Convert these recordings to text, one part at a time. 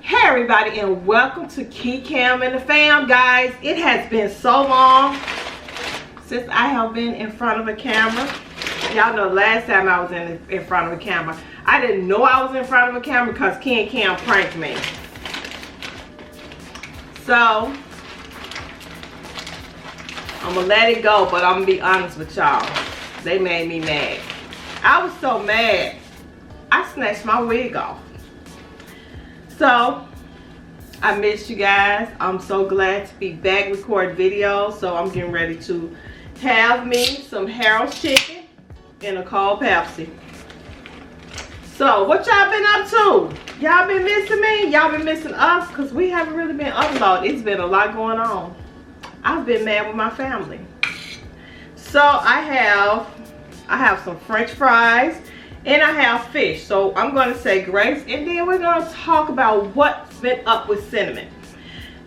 Hey everybody, and welcome to Cam and the Fam, guys. It has been so long since I have been in front of a camera. Y'all know last time I was in front of a camera, I didn't know I was in front of a camera because Cam pranked me. So I'm gonna let it go, but I'm gonna be honest with y'all. They made me mad. I was so mad, I snatched my wig off. So I missed you guys. I'm so glad to be back recording videos. So I'm getting ready to have me some Harold's chicken and a cold Pepsi. So what y'all been up to? Y'all been missing me? Y'all been missing us? Because we haven't really been uploaded. It's been a lot going on. I've been mad with my family. So I have some French fries and I have fish. So I'm going to say grace, and then we're going to talk about what's been up with cinnamon.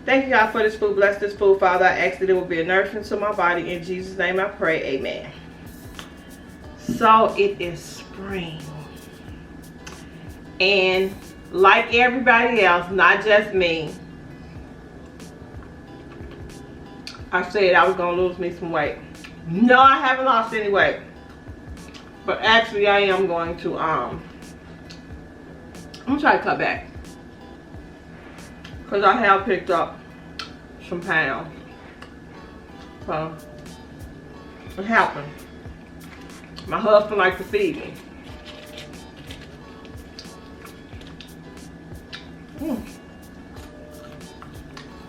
Thank you God for this food. Bless this food, Father. I ask that it will be a nourishment to my body. In Jesus' name I pray, amen. So it is spring. And like everybody else, not just me, I said I was going to lose me some weight. No, I haven't lost any weight. But actually I am going to, I'm going to try to cut back. Because I have picked up some pounds. So, it's helping. My husband likes to feed me.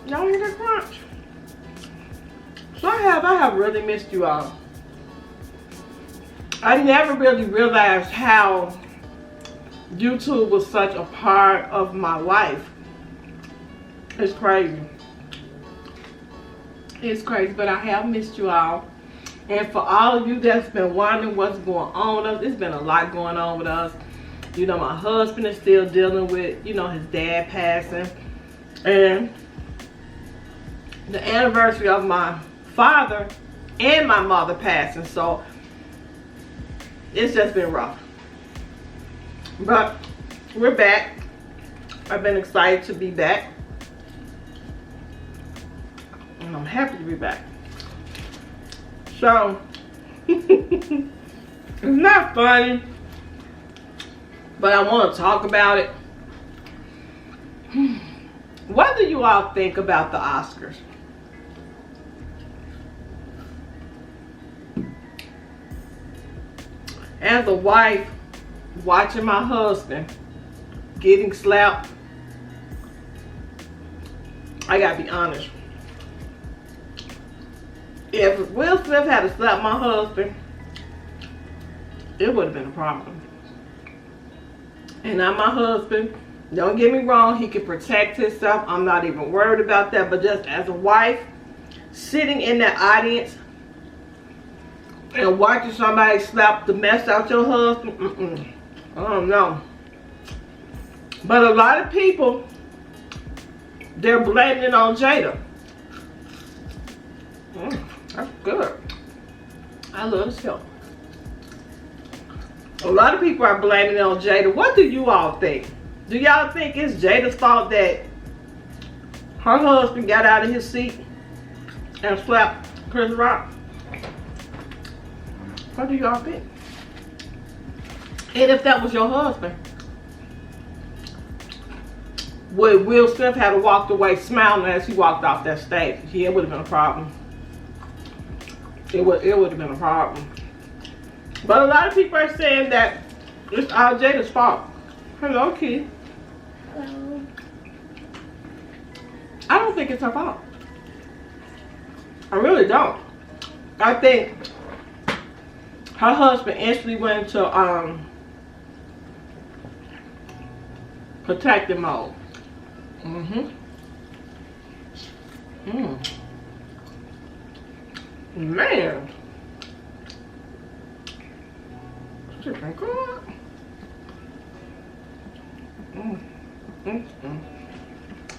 Y'all hear that crunch? So I have really missed you all. I never really realized how YouTube was such a part of my life. It's crazy. It's crazy, but I have missed you all. And for all of you that's been wondering what's going on with us, it's been a lot going on with us. You know, my husband is still dealing with, you know, his dad passing. And the anniversary of my father and my mother passing. So it's just been rough. But we're back. I've been excited to be back. And I'm happy to be back. So, it's not funny, but I want to talk about it. What do you all think about the Oscars? As a wife, watching my husband getting slapped, I gotta be honest. If Will Smith had to slap my husband, it would have been a problem. And now my husband, don't get me wrong, he can protect himself. I'm not even worried about that. But just as a wife, sitting in that audience and watching somebody slap the mess out your husband, I don't know. But a lot of people, they're blaming it on Jada. That's good. I love this show. A lot of people are blaming it on Jada. What do you all think? Do y'all think it's Jada's fault that her husband got out of his seat and slapped Chris Rock? What do y'all think? And if that was your husband, would Will Smith have walked away smiling as he walked off that stage? Yeah, it would have been a problem. It would have been a problem. But a lot of people are saying that it's all Jada's fault. Hello, Key. Hello. I don't think it's her fault. I really don't. I think her husband instantly went into protective mode. Man, chicken good.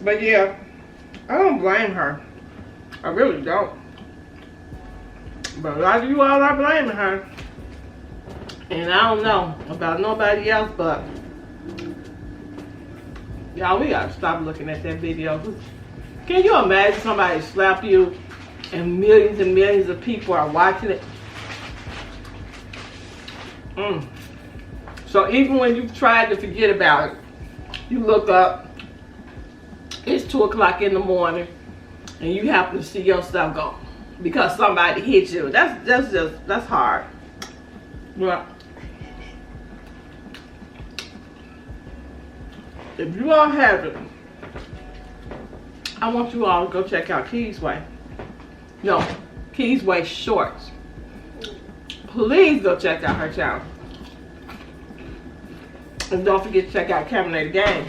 But yeah, I don't blame her. I really don't. But a lot of you all are blaming her. And I don't know about nobody else, but Y'all, we gotta stop looking at that video. Can you imagine somebody slap you and millions of people are watching it? So even when you've tried to forget about it, you look up, it's 2 o'clock in the morning, and you happen to see yourself go because somebody hit you. That's hard. Well, if you all haven't, I want you all to go check out KEE'S Way. No, KEE'S Way Shorts. Please go check out her channel. And don't forget to check out Kaminator Gamez.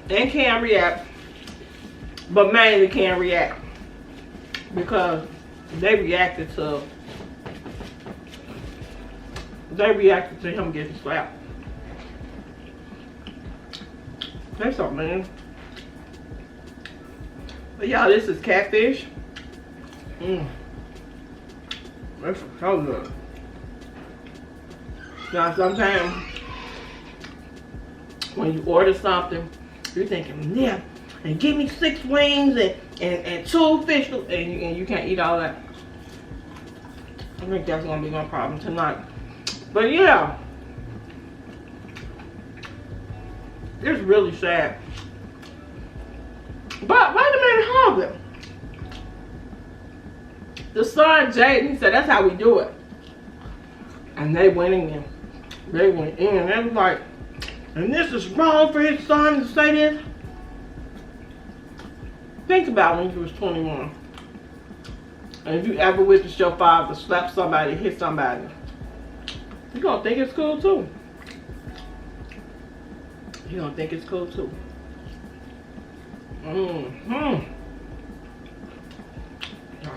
And Can React. But mainly Can React. Because they reacted to him getting slapped. That's something, man. But y'all, this is catfish. That's so good. Now sometimes when you order something, you're thinking, yeah, and give me 6 wings and 2 fish, and you can't eat all that. I think that's gonna be my problem tonight. But yeah, it's really sad. But wait a minute, hold it. The son Jada, he said that's how we do it. And they went in. They went in. And they was like, and this is wrong for his son to say this. Think about when you was 21. And if you ever witnessed your father slap somebody, hit somebody, you're gonna think it's cool too. You're gonna think it's cool too. Oh,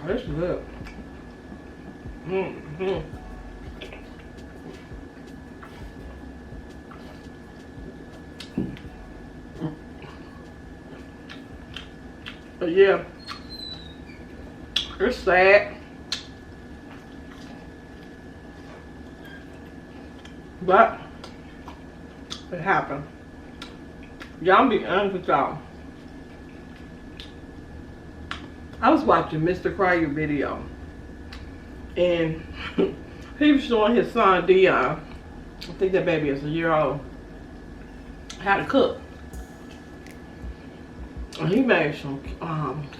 that's good. But yeah, it's sad, but it happened. Y'all be honest with y'all. I was watching Mr. Cryer video, and he was showing his son Dion, I think that baby is a year old, how to cook. And he made some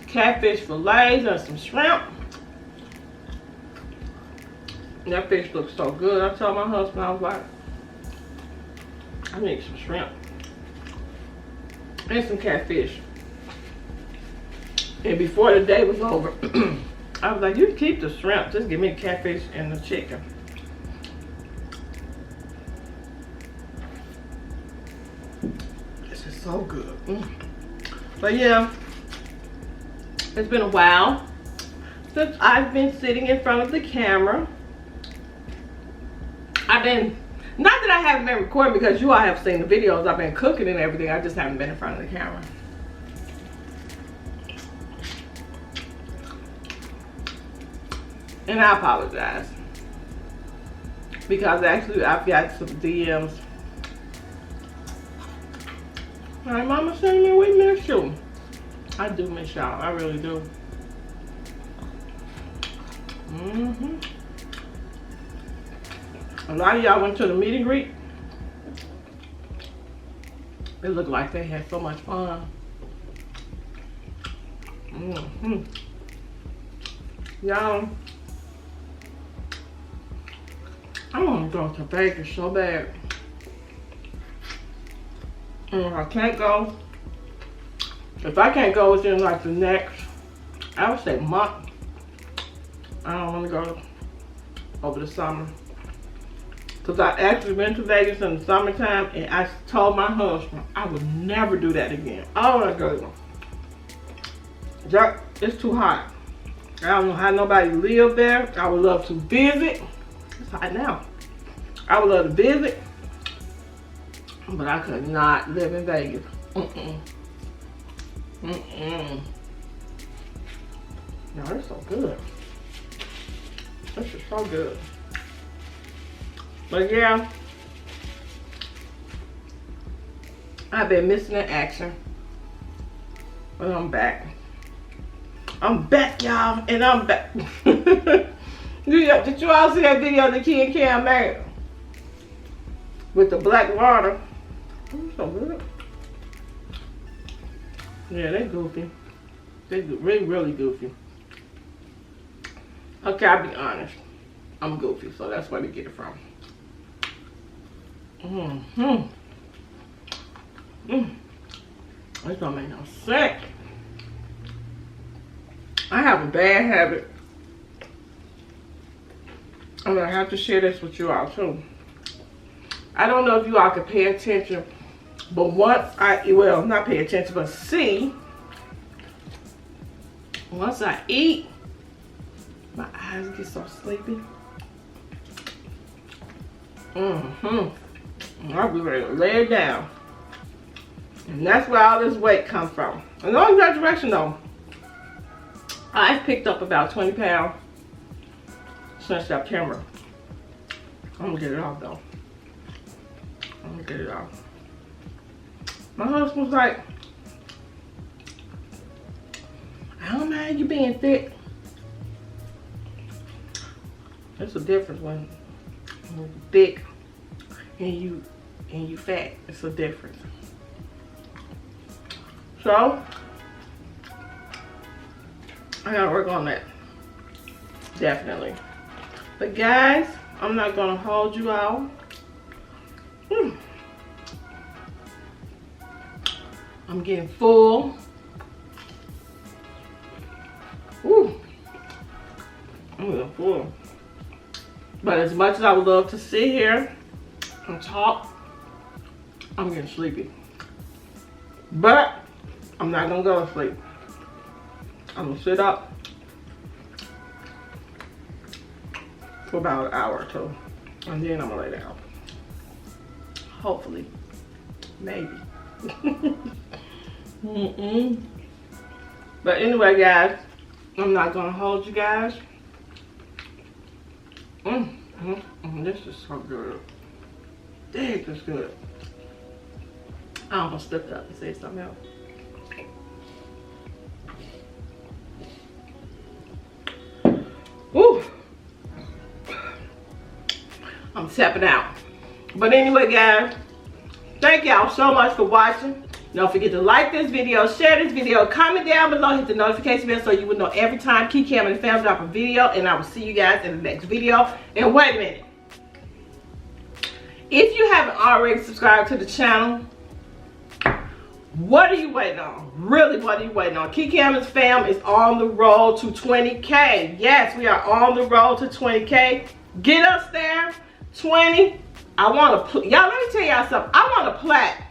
catfish fillets and some shrimp. And that fish looks so good. I told my husband, I was like, I need some shrimp and some catfish. And before the day was over, I was like, you keep the shrimp, just give me the catfish and the chicken. This is so good. But yeah, it's been a while since I've been sitting in front of the camera. Not that I haven't been recording, because you all have seen the videos. I've been cooking and everything. I just haven't been in front of the camera. And I apologize, because actually I've got some DMs. Alright, Mama, send me, we miss you. I do miss y'all. I really do. A lot of y'all went to the meet and greet. It looked like they had so much fun. Y'all, I want to go to Vegas so bad. And if I can't go, if I can't go within like the next, I would say month, I don't want to go over the summer. Because I actually been to Vegas in the summertime, and I told my husband I would never do that again. Oh my God. It's too hot. I don't know how nobody live there. I would love to visit. It's hot now. I would love to visit, but I could not live in Vegas. No, it's so good. This is so good. But yeah, I've been missing in action. But I'm back. I'm back, y'all, and I'm back. Did you all see that video that Key and Cam made? With the black water. Oh, so good. Yeah, they goofy. They really, really goofy. Okay, I'll be honest. I'm goofy, so that's where they get it from. This don't make no sense. I have a bad habit. I'm gonna have to share this with you all too. I don't know if you all can pay attention, but once well, not pay attention, but see, once I eat, my eyes get so sleepy. I'll be ready to lay it down. And that's where all this weight comes from. And no exaggeration though. I've picked up about 20 pounds since September. I'm gonna get it off though. I'm gonna get it off. My husband was like, I don't mind you being thick. There's a difference when you're thick and you fat. It's a difference. So I gotta work on that. Definitely. But guys, I'm not gonna hold you out. I'm getting full. Ooh. I'm getting full. But as much as I would love to sit here and talk, I'm getting sleepy. But I'm not gonna go to sleep. I'm gonna sit up for about an hour or two, and then I'm gonna lay down. Hopefully. Maybe. But anyway, guys, I'm not gonna hold you guys. This is so good. Dang, that's good. I almost slipped up and said something else. Woo! I'm tapping out. But anyway, guys, thank y'all so much for watching. Don't forget to like this video, share this video, comment down below, hit the notification bell so you will know every time Key, Cam, and the fam drop a video. And I will see you guys in the next video. And wait a minute. If you haven't already subscribed to the channel, what are you waiting on? Really, what are you waiting on? Key, Cam, and fam is on the road to 20K. Yes, we are on the road to 20K. Get us there. 20. I want to, y'all, let me tell y'all something. I want a plaque.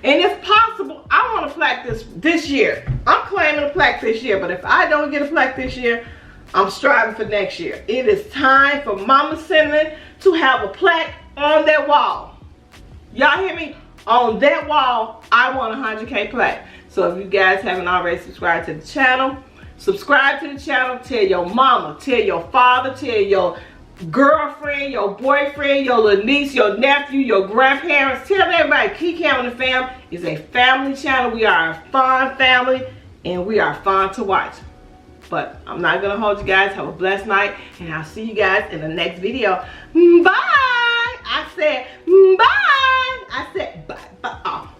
And if possible, I want a plaque this year. I'm claiming a plaque this year, but if I don't get a plaque this year, I'm striving for next year. It is time for Mama Cinnamon to have a plaque on that wall. Y'all hear me? On that wall, I want a 100K plaque. So if you guys haven't already subscribed to the channel, subscribe to the channel. Tell your mama, tell your father, tell your girlfriend, your boyfriend, your little niece, your nephew, your grandparents. Tell everybody Key, Cam, and the fam is a family channel. We are a fun family and we are fun to watch. But I'm not gonna hold you guys. Have a blessed night and I'll see you guys in the next video. Bye. I said bye. I said bye. Oh,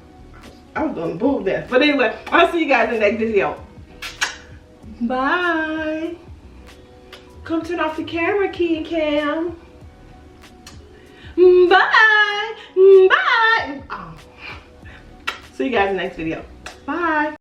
I was gonna move that. But anyway, I'll see you guys in the next video. Bye. Come turn off the camera, Key and Cam. Bye. Bye. Oh. See you guys in the next video. Bye.